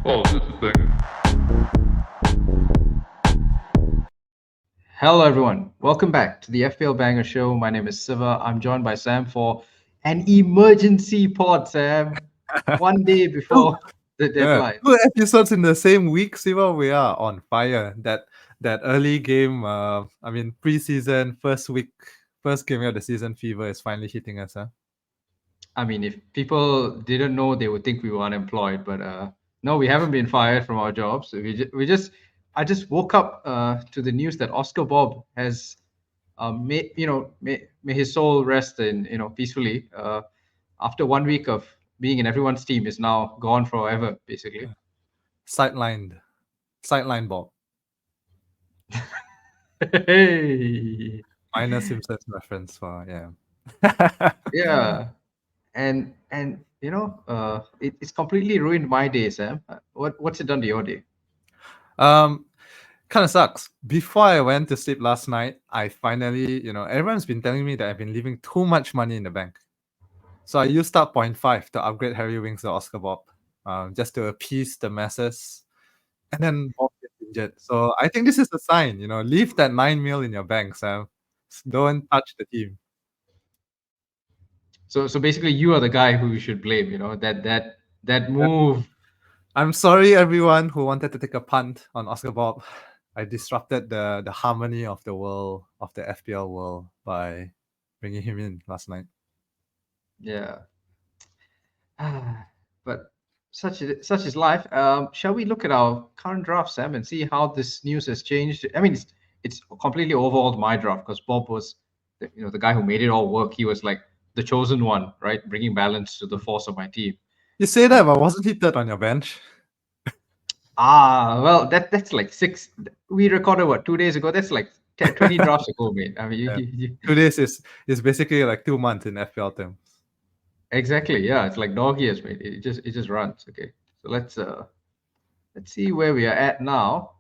Oh, just a second. Hello, everyone. Welcome back to the FPL Banger Show. My name is Siva. I'm joined by Sam for an emergency pod, Sam. One day Two, before the yeah, deadline. 2 episodes in the same week, Siva. We are on fire. That early game, preseason first week, first game of the season fever is finally hitting us, huh? I mean, if people didn't know, they would think we were unemployed. But no, we haven't been fired from our jobs. I just woke up to the news that Oscar Bobb has, may his soul rest in, peacefully. After 1 week of being in everyone's team, is now gone forever, basically. Sidelined Bob. Hey, Minor Simpsons reference for yeah. yeah, and it's completely ruined my day, Sam. What's it done to your day? um, kind of sucks. Before I went to sleep last night, I finally, everyone's been telling me that I've been leaving too much money in the bank. So I used up 0.5 to upgrade Harry Winks to Oscar Bob, just to appease the masses. And then Bob gets injured. So I think this is a sign, leave that 9 mil in your bank, Sam. Don't touch the team. So basically, you are the guy who you should blame. That move. I'm sorry, everyone who wanted to take a punt on Oscar Bob. I disrupted the harmony of the world, of the FPL world, by bringing him in last night. Yeah. But such is life. Shall we look at our current draft, Sam, and see how this news has changed? I mean, it's completely overhauled my draft because Bob was, the guy who made it all work. He was like the chosen one, right, bringing balance to the force of my team. You say that, but wasn't he third on your bench? Well, that's like six. We recorded what 2 days ago. That's like 20 drafts ago, mate. I mean, Yeah. 2 days is basically like 2 months in FPL terms. exactly. Yeah, it's like dog years, mate. It just runs. Okay, so let's see where we are at now.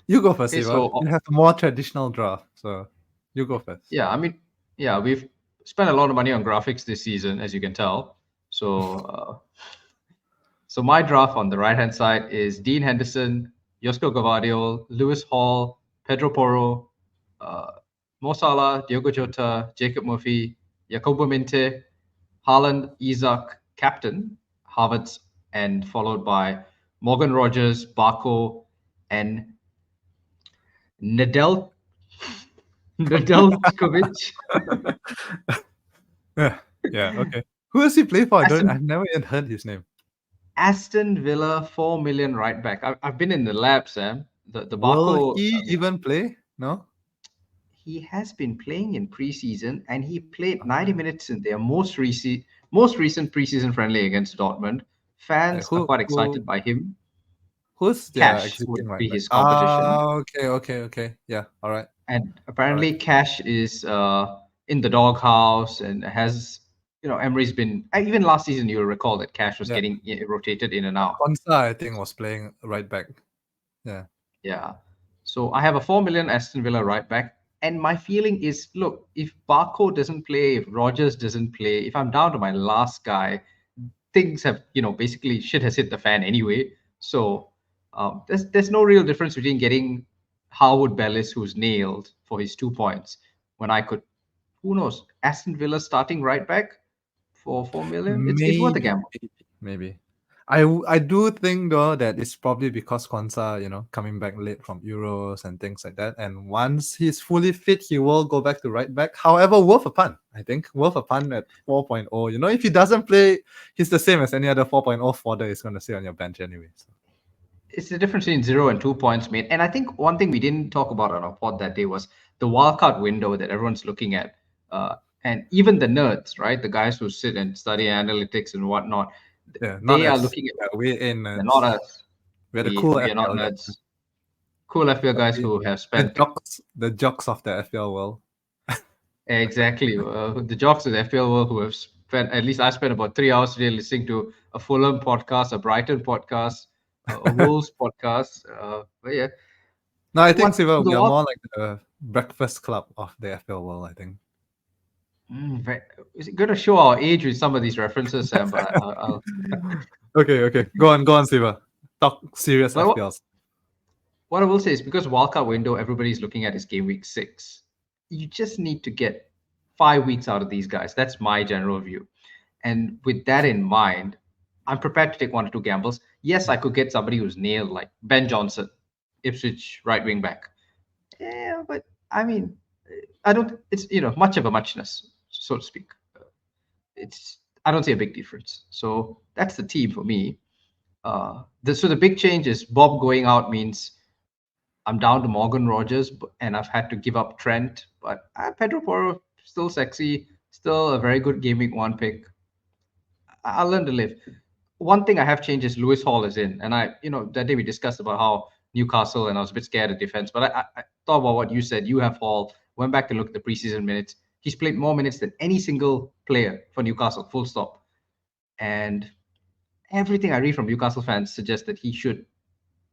You go first, Okay, Siva. so You have a more traditional draft, so you go first. yeah, I mean, yeah, we've spent a lot of money on graphics this season, as you can tell. So my draft on the right hand side is Dean Henderson, Josko Gvardiol, Lewis Hall, Pedro Porro, uh, Mo Salah, Diogo Jota, Jacob Murphy, Jacobo Minte, Haaland, Isaac, captain, Havertz, and followed by Morgan Rogers, Barco, and Nadel Nadeljkovic. Yeah, okay. Who does he play for? Aston, I've never even heard his name. Aston Villa, 4 million right back. I've been in the lab, Sam. The Will Barco, he even play? No? he has been playing in preseason and he played 90 minutes in their most recent preseason friendly against Dortmund. Like, Fans are quite excited by him. who's their Cash existing would right be back? his competition. Okay. Yeah, all right. And apparently Cash is in the doghouse and has, Emery's been, even last season you'll recall that Cash was Yeah. getting rotated in and out. Konsa, I think, was playing right back. Yeah. Yeah. So I have a 4 million Aston Villa right back. And my feeling is, look, if Barco doesn't play, if Rogers doesn't play, if I'm down to my last guy, things have, basically shit has hit the fan anyway. So there's no real difference between getting Harwood Bellis, who's nailed for his 2 points, when I could, who knows, Aston Villa starting right back for 4 million. It's worth a gamble. Maybe. I do think though that it's probably because Konsa, coming back late from Euros and things like that. And once he's fully fit, he will go back to right back. However, worth a punt, I think. Worth a punt at 4.0. If he doesn't play, he's the same as any other 4.0 fodder is going to sit on your bench anyway. So. It's the difference between 0 and 2 points, mate. And I think one thing we didn't talk about on our pod that day was the wildcard window that everyone's looking at. And even the nerds, right? The guys who sit and study analytics and whatnot, Yeah, they are looking at. Yeah, we're in. They're not us. We're the cool we are not FPL nerds. guys. Cool FPL guys who have spent the jocks of the FPL world. exactly the jocks of the FPL world who have spent, at least I spent about 3 hours today listening to a Fulham podcast, a Brighton podcast, a Wolves podcast. But yeah. No, I think, Siva, we the are wild- more like the breakfast club of the FPL world, I think. Is it going to show our age with some of these references, Sam? But I'll Okay. Go on, Siva. Talk serious But FPLs. what I will say is because wildcard window, everybody's looking at is game week 6. You just need to get 5 weeks out of these guys. That's my general view. And with that in mind, I'm prepared to take 1 or 2 gambles. Yes, I could get somebody who's nailed, like Ben Johnson, Ipswich right wing back. Yeah, but I mean, I don't. It's much of a muchness, so to speak. It's I don't see a big difference. So that's the team for me. So the big change is Bobb going out means I'm down to Morgan Rogers, and I've had to give up Trent. But Pedro Porro still sexy, still a very good Game Week 1 pick. I'll learn to live. One thing I have changed is Lewis Hall is in, and that day we discussed about how Newcastle, and I was a bit scared of defense, but I thought about what you said. You have Hall. Went back to look at the preseason minutes. He's played more minutes than any single player for Newcastle. Full stop. And everything I read from Newcastle fans suggests that he should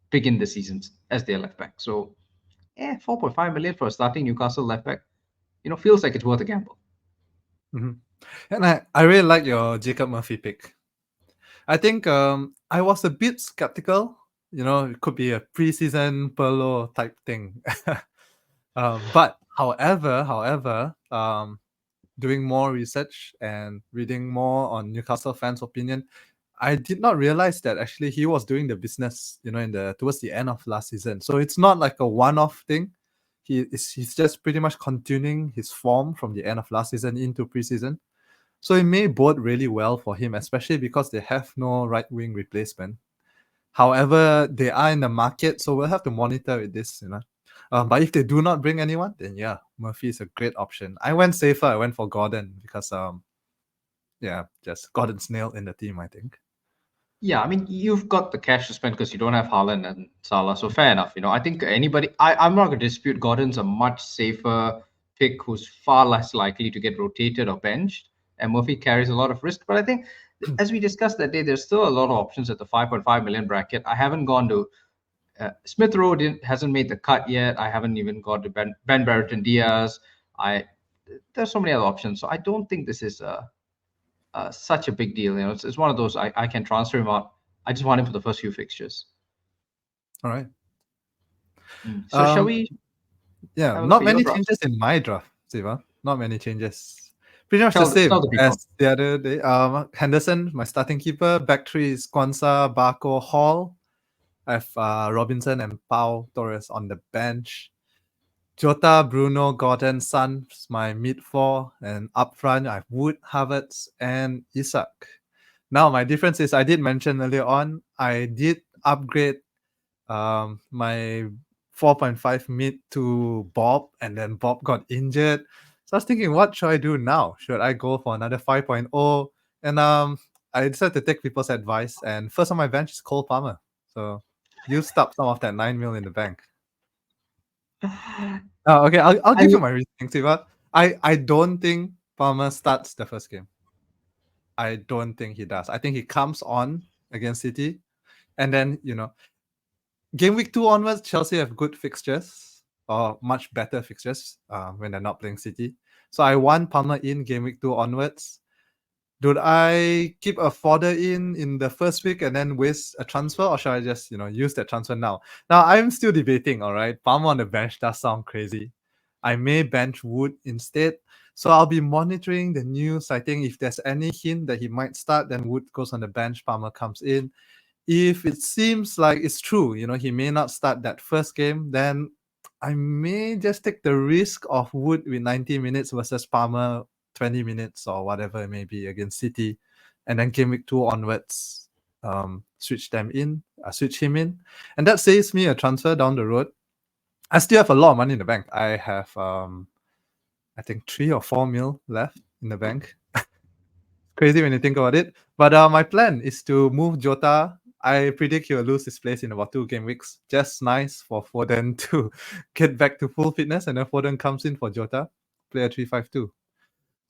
begin the season as their left back. So, 4.5 million for a starting Newcastle left back, feels like it's worth a gamble. Mm-hmm. And I really like your Jacob Murphy pick. I think I was a bit skeptical. It could be a preseason Perlo type thing. But however, doing more research and reading more on Newcastle fans' opinion, I did not realize that actually he was doing the business, towards the end of last season. So it's not like a one-off thing. He's just pretty much continuing his form from the end of last season into preseason. So it may bode really well for him, especially because they have no right wing replacement. However, they are in the market, so we'll have to monitor with this, But if they do not bring anyone, then yeah, Murphy is a great option. I went safer. I went for Gordon because just Gordon's nailed in the team, I think. Yeah, I mean, you've got the cash to spend because you don't have Haaland and Salah, so fair enough. I think I'm not going to dispute Gordon's a much safer pick who's far less likely to get rotated or benched, and Murphy carries a lot of risk. But I think, as we discussed that day, there's still a lot of options at the 5.5 million bracket. I haven't gone to Smith Rowe hasn't made the cut yet. I haven't even got to Ben Brereton Diaz. There's so many other options, so I don't think this is such a big deal. It's one of those I can transfer him out. I just want him for the first few fixtures. All right. So shall we? Yeah, Have a look not at your many draft? changes in my draft, Siva. Not many changes. Pretty much the Tell same the people. as the other day. Henderson, my starting keeper. Back three is Kwanzaa, Barco, Hall. I have Robinson and Pau Torres on the bench. Jota, Bruno, Gordon, Son, my mid four, and up front I have Wood, Havertz, and Isak. Now my difference is I did mention earlier on I did upgrade my 4.5 mid to Bobb, and then Bobb got injured. So I was thinking, what should I do now? Should I go for another 5.0? And I decided to take people's advice. And first on my bench is Cole Palmer. So used up some of that 9 mil in the bank. Okay, I'll give you my reasoning, Siva. I don't think Palmer starts the first game. I don't think he does. I think he comes on against City, and then game week 2 onwards, Chelsea have good fixtures or much better fixtures when they're not playing City. So I want Palmer in game week 2 onwards. Should I keep a fodder in the first week and then waste a transfer, or should I just use that transfer now? Now I'm still debating. All right, Palmer on the bench does sound crazy. I may bench Wood instead. So I'll be monitoring the news. I think if there's any hint that he might start, then Wood goes on the bench, Palmer comes in. If it seems like it's true, he may not start that first game, then I may just take the risk of Wood with 90 minutes versus Palmer 20 minutes or whatever it may be against City, and then game week 2 onwards, switch him in, and that saves me a transfer down the road. I still have a lot of money in the bank. I have I think 3 or 4 mil left in the bank. Crazy when you think about it. But my plan is to move Jota. I predict he'll lose his place in about 2 game weeks. Just nice for Foden to get back to full fitness, and then Foden comes in for Jota, play a 3-5-2.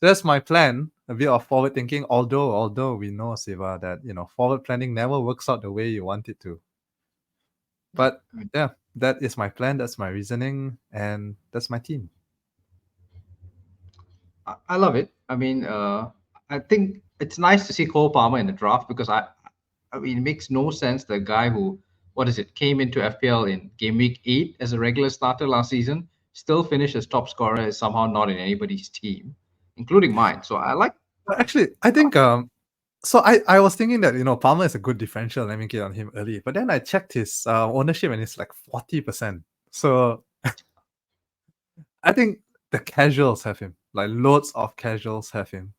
That's my plan. A bit of forward thinking, although we know, Siva, that forward planning never works out the way you want it to. But yeah, that is my plan, that's my reasoning, and that's my team. I love it. I mean, I think it's nice to see Cole Palmer in the draft because I mean, it makes no sense. The guy who, what is it, came into FPL in Gameweek 8 as a regular starter last season, still finished as top scorer, is somehow not in anybody's team, including mine. So I like. Actually, I think so I was thinking that Palmer is a good differential. Let me get on him early, but then I checked his ownership and it's like 40%. So I think the casuals have him. Like loads of casuals have him.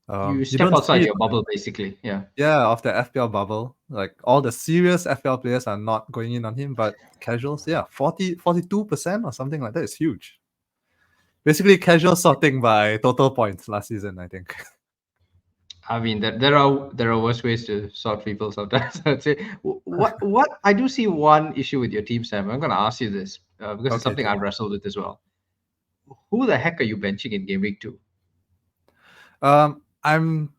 You You step don't see outside it. your bubble, basically. Yeah. Yeah, of the FPL bubble. Like all the serious FPL players are not going in on him, but casuals, yeah, 42% or something like that is huge. Basically, casual sorting by total points last season, I think. I mean, there are worse ways to sort people sometimes. I'd say what I do see one issue with your team, Sam. I'm going to ask you this because it's Okay, something sure. I've wrestled with as well. Who the heck are you benching in game week 2? I'm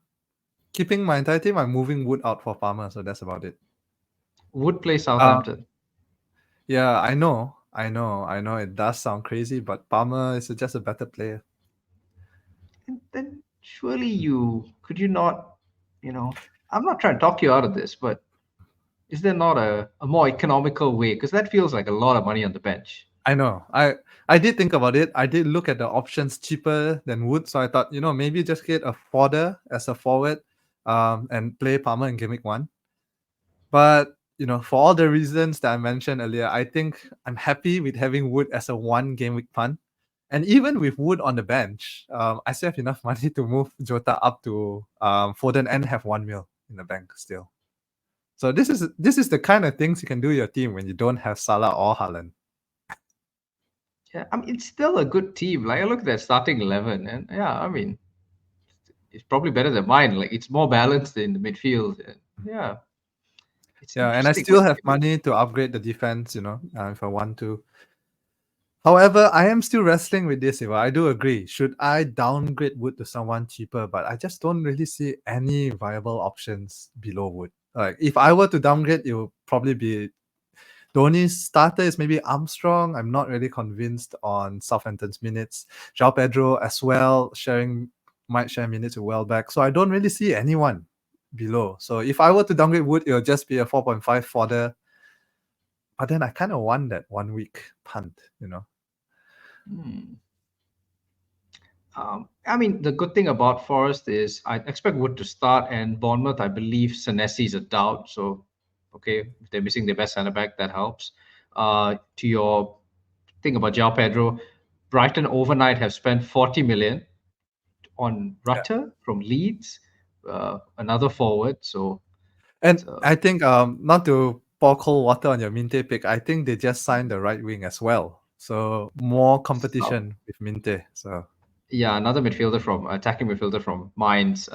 keeping my entire team. I'm moving Wood out for Palmer, so that's about it. Would play Um, Southampton. yeah, I know. It does sound crazy, but Palmer is just a better player. And then surely you could you not, I'm not trying to talk you out of this, but is there not a more economical way? Because that feels like a lot of money on the bench. I know. I did think about it. I did look at the options cheaper than Wood, so I thought, maybe just get a Fodder as a forward, and play Palmer in Gameweek 1. But for all the reasons that I mentioned earlier, I think I'm happy with having Wood as a one game week punt. And even with Wood on the bench, I still have enough money to move Jota up to Foden and have 1 mil in the bank still. So this is the kind of things you can do your team when you don't have Salah or Haaland. Yeah, I mean it's still a good team. Like I look at their starting 11, and yeah, I mean it's probably better than mine. Like it's more balanced in the midfield. And yeah, it's Yeah, and I interesting. still have money to upgrade the defense, if I want to. However, I am still wrestling with this, Eva. I do agree. Should I downgrade Wood to someone cheaper? But I just don't really see any viable options below Wood. Like if I were to downgrade, it would probably be the only starter is maybe Armstrong. I'm not really convinced on Southampton's minutes. João Pedro as well, might share minutes with Welbeck. So I don't really see anyone below. So if I were to downgrade Wood, it'll just be a 4.5 fodder. But then I kind of want that 1 week punt, I mean, the good thing about Forest is I expect Wood to start, and Bournemouth, I believe Senesi is a doubt. So, okay, if they're missing their best centre back, that helps. To your thing about João Pedro, Brighton overnight have spent 40 million on Rutter from Leeds, another forward. So, And it's, I think not to pour cold water on your Minte pick, I think they just signed the right wing as well. So more competition with Minte. So yeah, another midfielder from attacking midfielder from Mainz.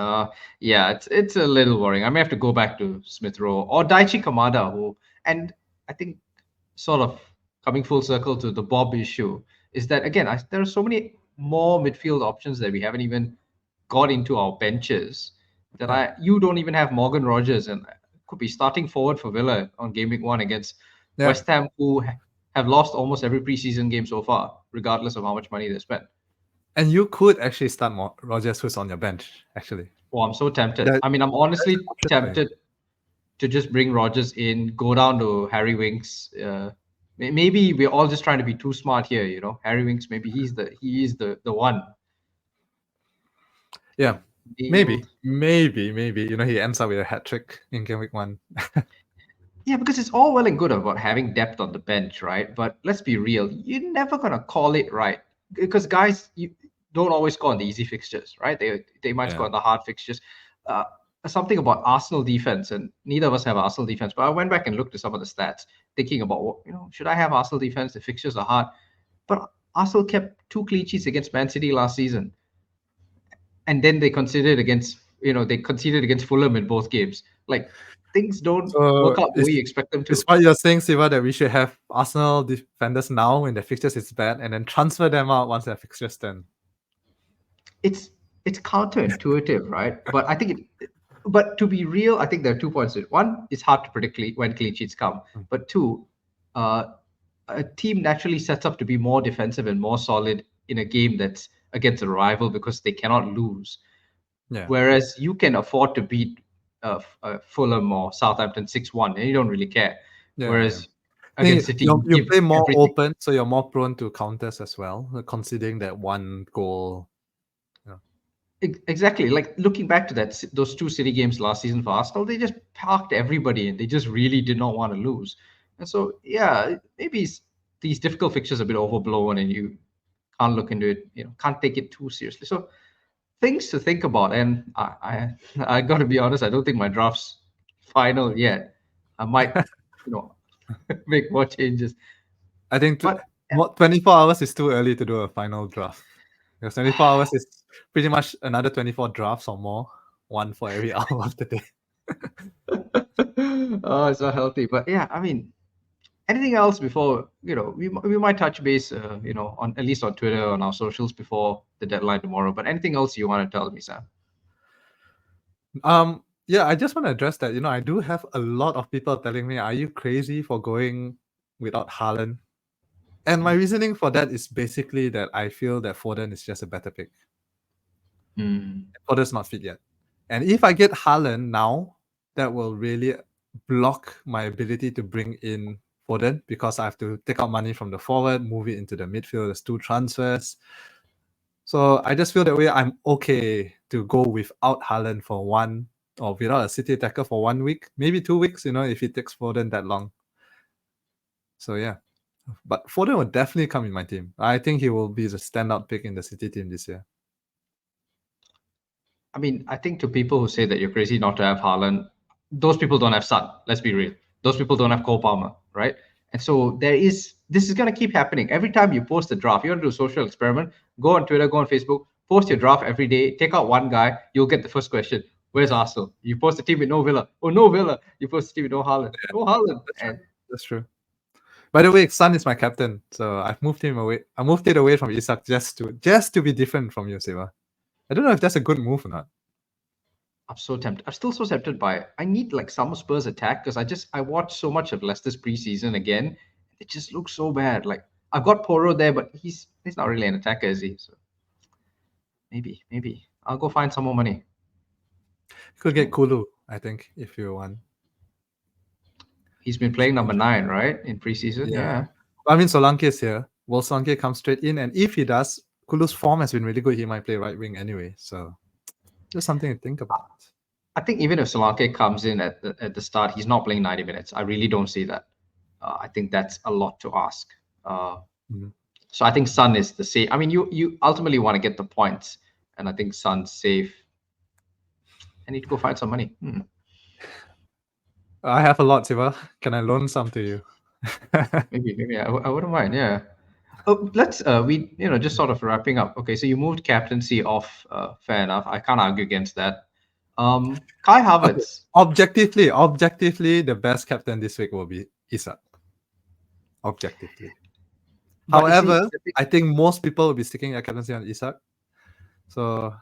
Yeah, it's a little worrying. I may have to go back to Smith Rowe or Daichi Kamada, and I think sort of coming full circle to the Bobb issue is that again, there are so many more midfield options that we haven't even got into our benches that you don't even have Morgan Rogers and could be starting forward for Villa on game week 1 against West Ham, who have lost almost every preseason game so far, regardless of how much money they spent. And you could actually start Rogers, who's on your bench, actually. Oh, I'm so tempted. I mean, I'm honestly tempted to just bring Rogers in, go down to Harry Winks. Maybe we're all just trying to be too smart here, Harry Winks, maybe he is the one. Yeah, maybe. He ends up with a hat trick in game week 1. Yeah, because it's all well and good about having depth on the bench, right? But let's be real, you're never gonna call it right because guys, you don't always score on the easy fixtures, right? They might score on the hard fixtures. Something about Arsenal defense, and neither of us have Arsenal defense, but I went back and looked at some of the stats, thinking about should I have Arsenal defense? The fixtures are hard, but Arsenal kept 2 clean sheets against Man City last season, and then they conceded against Fulham in both games. Like things don't work out the way you expect them to. It's what you're saying, Siva, that we should have Arsenal defenders now when the fixtures is bad, and then transfer them out once their fixtures turn. It's counterintuitive, right? But I think but to be real, I think there are 2 points to it. One, it's hard to predict when clean sheets come. But two, a team naturally sets up to be more defensive and more solid in a game that's against a rival because they cannot lose. Yeah. Whereas you can afford to beat Fulham or Southampton 6-1, and you don't really care. Yeah, Whereas I think against City, you you give play more everything. open, so you're more prone to counters as well, considering that one goal. Exactly. Like looking back to those two City games last season for Arsenal, they just parked everybody and they just really did not want to lose. And so, yeah, maybe these difficult fixtures are a bit overblown and you can't look into it, can't take it too seriously. So things to think about. And I got to be honest, I don't think my draft's final yet. I might, you know, make more changes. I think But 24 hours is too early to do a final draft. Because 24 hours is pretty much another 24 drafts or more, one for every hour of the day. oh, it's not healthy. But yeah, I mean, anything else before we might touch base on at least on Twitter, on our socials before the deadline tomorrow, but anything else you want to tell me, Sam? Yeah, I just want to address that. I do have a lot of people telling me, are you crazy for going without Haaland? And my reasoning for that is basically that I feel that Foden is just a better pick. Foden's not fit yet. And if I get Haaland now, that will really block my ability to bring in Foden because I have to take out money from the forward, move it into the midfield. There's 2 transfers. So I just feel that way I'm okay to go without Haaland for one, or without a City attacker for 1 week, maybe 2 weeks, if it takes Foden that long. So yeah. But Foden will definitely come in my team. I think he will be the standout pick in the City team this year. I mean, I think to people who say that you're crazy not to have Haaland, those people don't have Son. Let's be real. Those people don't have Cole Palmer, right? And so this is going to keep happening. Every time you post a draft, you want to do a social experiment, go on Twitter, go on Facebook, post your draft every day, take out one guy, you'll get the first question. Where's Arsenal? You post a team with no Villa. Oh, no Villa. You post a team with no Haaland. No Haaland. That's true. By the way, Son is my captain, so I've moved him away. I moved it away from Isak just to be different from you, Siva. I don't know if that's a good move or not. I'm so tempted. I'm still so tempted by it. I need like some Spurs attack because I watched so much of Leicester's preseason again. It just looks so bad. Like I've got Porro there, but he's not really an attacker, is he? So maybe I'll go find some more money. You could get Kulu, I think, if you want. He's been playing number 9, right, in preseason. Yeah. I mean, Solanke is here. Will Solanke come straight in? And if he does, Kulu's form has been really good. He might play right wing anyway. So just something to think about. I think even if Solanke comes in at the start, he's not playing 90 minutes. I really don't see that. I think that's a lot to ask. So I think Son is the safe. I mean, you ultimately want to get the points, and I think Son's safe. I need to go find some money. I have a lot, Siva. Can I loan some to you? maybe I wouldn't mind. Yeah. Oh, let's we just sort of wrapping up. Okay, so you moved captaincy off. Fair enough. I can't argue against that. Kai Havertz. Okay. Objectively, the best captain this week will be Isak. Objectively. However, I think most people will be sticking their captaincy on Isak. So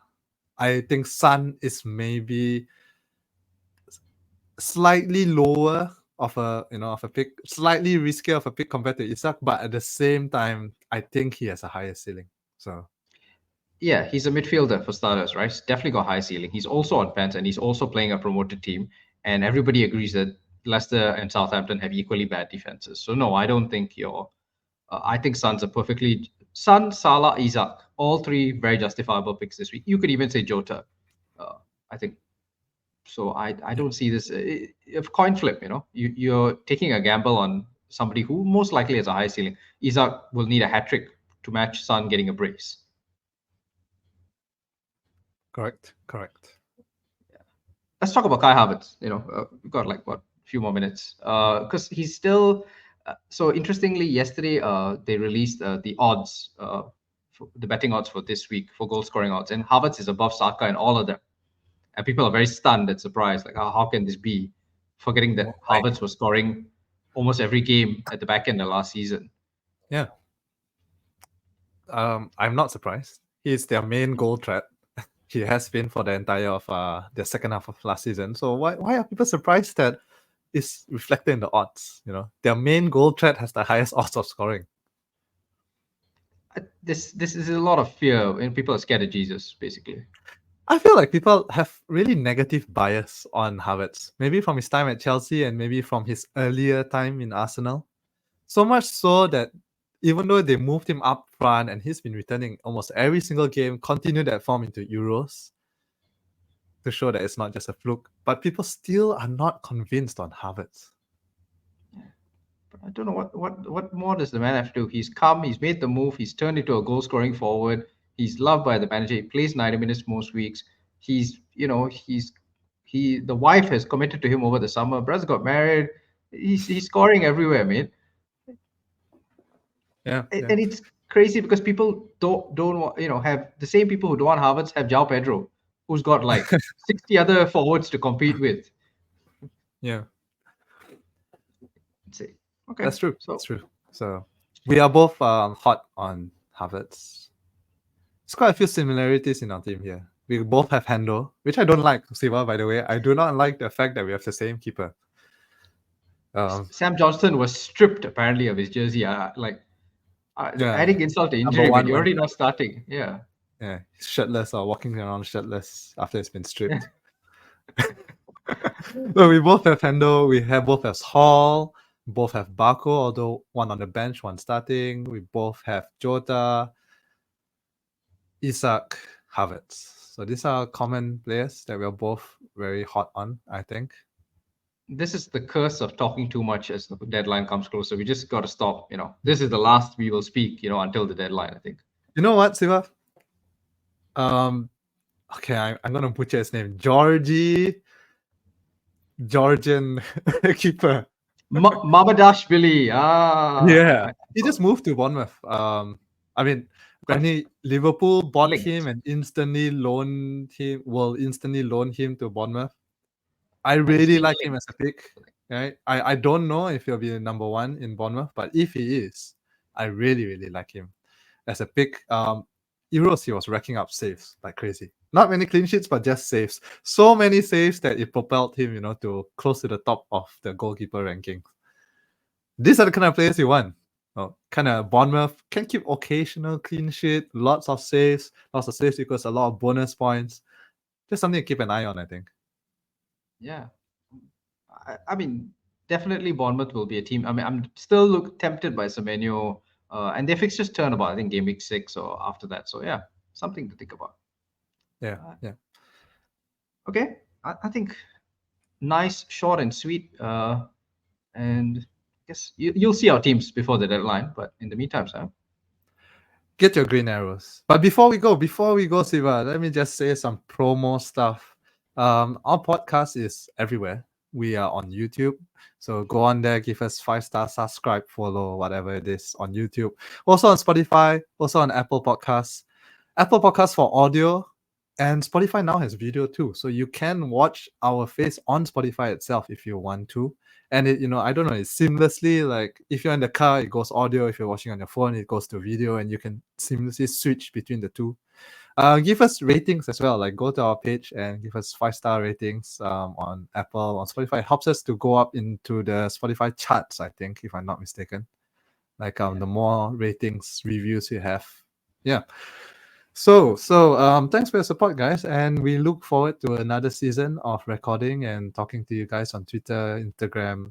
I think Son is maybe slightly lower of a pick, slightly riskier of a pick compared to Isak, but at the same time, I think he has a higher ceiling. So yeah, he's a midfielder for starters, right? He's definitely got high ceiling. He's also on pens and he's also playing a promoted team. And everybody agrees that Leicester and Southampton have equally bad defenses. So no, I don't think I think Son's a perfectly Son, Salah, Isak, all 3 very justifiable picks this week. You could even say Jota. I think so. I don't see this a coin flip. You're taking a gamble on somebody who most likely has a high ceiling. Isak will need a hat trick to match Son getting a brace. Correct. Yeah. Let's talk about Kai Havertz. We've got like a few more minutes because he's still. So interestingly, yesterday they released the odds, the betting odds for this week for goal scoring odds, and Havertz is above Saka in all of them. And people are very stunned and surprised, like, how can this be? Forgetting that Havertz was scoring almost every game at the back end of last season. Yeah. I'm not surprised. He's their main goal threat. He has been for the entire of the second half of last season. So why are people surprised that it's reflected in the odds? Their main goal threat has the highest odds of scoring. This is a lot of fear, and people are scared of Jesus, basically. I feel like people have really negative bias on Havertz. Maybe from his time at Chelsea and maybe from his earlier time in Arsenal. So much so that even though they moved him up front and he's been returning almost every single game, continued that form into Euros to show that it's not just a fluke. But people still are not convinced on Havertz. But I don't know what more does the man have to do. He's come, he's made the move, he's turned into a goal scoring forward. He's loved by the manager. He plays 90 minutes most weeks. He's the wife has committed to him over the summer. Brother got married. He's scoring everywhere, man. Yeah. And it's crazy because people don't want, have the same people who don't want Havertz have João Pedro, who's got like 60 other forwards to compete with. Yeah. Let's see. Okay, That's true. So That's true. So we are both hot on Havertz. There's quite a few similarities in our team here. We both have Hendo, which I don't like, Siva, by the way. I do not like the fact that we have the same keeper. Sam Johnston was stripped apparently of his jersey. Adding insult to injury, man. You're already not starting. Yeah. Yeah, shirtless or walking around shirtless after it's been stripped. So we both have Hendo. We have both have Hall. Both have Barco, although one on the bench, one starting. We both have Jota, Isak, Havertz. So these are common players that we're both very hot on, I think. This is the curse of talking too much as the deadline comes closer. We just got to stop. This is the last we will speak, until the deadline, I think. You know what, Siva? Okay, I'm going to butcher his name. Georgian keeper. Mamadashvili. Yeah. He just moved to Bournemouth. I mean, granted, Liverpool bought him and instantly loaned him to Bournemouth. I really like him as a pick. Right? I don't know if he'll be number one in Bournemouth, but if he is, I really, really like him as a pick. Euros, he was racking up saves like crazy. Not many clean sheets, but just saves. So many saves that it propelled him, to close to the top of the goalkeeper rankings. These are the kind of players you want. Kind of Bournemouth can keep occasional clean sheet, lots of saves equals a lot of bonus points. Just something to keep an eye on, I think. Yeah. I mean, definitely Bournemouth will be a team. I mean, I'm still tempted by Semenyo, and their fixtures turn about, I think, game week 6 or after that. So, yeah, something to think about. Yeah. Okay. I think nice, short, and sweet. And I guess you'll see our teams before the deadline. But in the meantime, Sam, get your green arrows. But before we go, Siva, let me just say some promo stuff. Our podcast is everywhere. We are on YouTube. So go on there, give us 5-star, subscribe, follow, whatever it is on YouTube. Also on Spotify, also on Apple Podcasts. Apple Podcasts for audio, and Spotify now has video too. So you can watch our face on Spotify itself if you want to. And it, I don't know, it's seamlessly, like if you're in the car, it goes audio. If you're watching on your phone, it goes to video, and you can seamlessly switch between the two. Give us ratings as well. Like go to our page and give us 5-star ratings on Apple, on Spotify. It helps us to go up into the Spotify charts, I think, if I'm not mistaken. Like the more ratings, reviews you have. Yeah. So thanks for your support, guys, and we look forward to another season of recording and talking to you guys on Twitter, Instagram,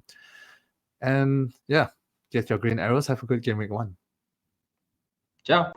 and yeah, get your green arrows. Have a good game week 1. ciao.